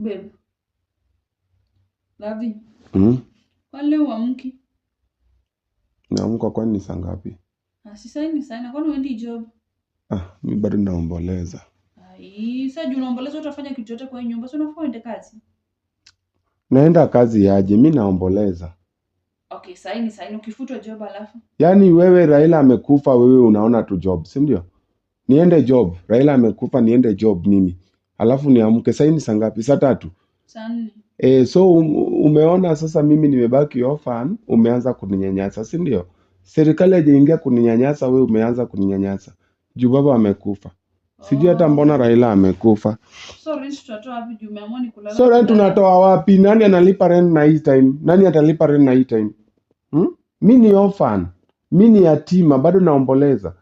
Babe. Lavi. Kwani leo uamki? Naamka kwani ni saa ngapi? Si saa ni sana. Kwani uendi job? Mimi bado naomboleza. Sasa juu unaomboleza utafanya kitu chochote kwa nyumba, sio unafaa uende kazi? Naenda kazi aje? Mimi naomboleza. Okay, saa ni ukifutwa job alafu. Yaani wewe Raila amekufa, wewe unaona tu job, si ndio? Niende job. Raila amekufa niende job mimi. Alafu niamke. Saa ni saa ngapi? Saa 3. Saa 4. So umeona sasa mimi nimebaki orphan, umeanza kuninyanyasa, si ndio? Serikali haijaingia kuninyanyasa, wewe umeanza kuninyanyasa. Juu baba amekufa. Sijui hata mbona Raila amekufa. So rent tutatoa wapi juu umeamua ni kulala? So rent tunatoa wapi? Nani analipa rent na hii time? Nani atalipa rent na hii time? Mimi ni orphan. Mimi ni yatima, bado naomboleza.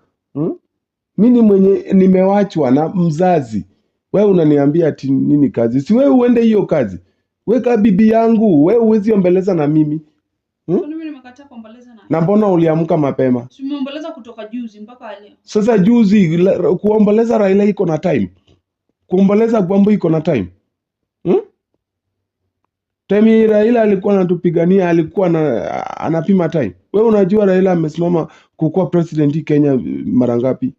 Mimi ni mwenye nimewachwa na mzazi. Wewe unaniambia ati nini kazi? Si wewe uende hiyo kazi. Weka bibi yangu, wewe huwezi ombeleza na mimi. Mimi nimekataa kuomboleza na. Na mbona uliamka mapema? Si umeomboleza kutoka juzi mpaka leo. Sasa juzi kuomboleza Raila iko na time. Kuomboleza Gwambo iko na time. Time Raila alikuwa anatupigania, alikuwa anapima time. Wewe unajua Raila amesimama kukuwa president Kenya mara ngapi?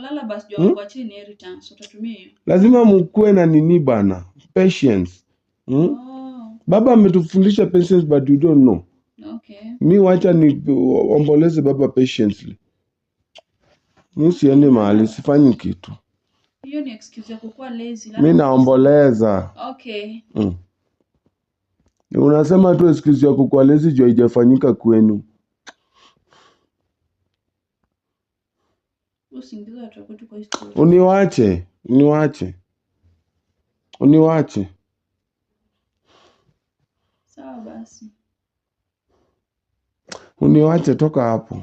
Lala basi jua kuachia inheritance utatumia hiyo. Lazima mkuwe na nini bana? Patience. Baba ametufundisha patience but you don't know. Okay. Mimi wacha ni omboleze baba patiently. Mimi siende mahali, sifanyi kitu. Hiyo ni excuse ya kukuwa lazy. Mimi naomboleza. Okay. Unasema tu excuse ya kukuwa lazy juu haijafanyika kwenu. Usingiza watu wako kwa history. Uniwache. Sawa basi. Uniwache, toka hapo.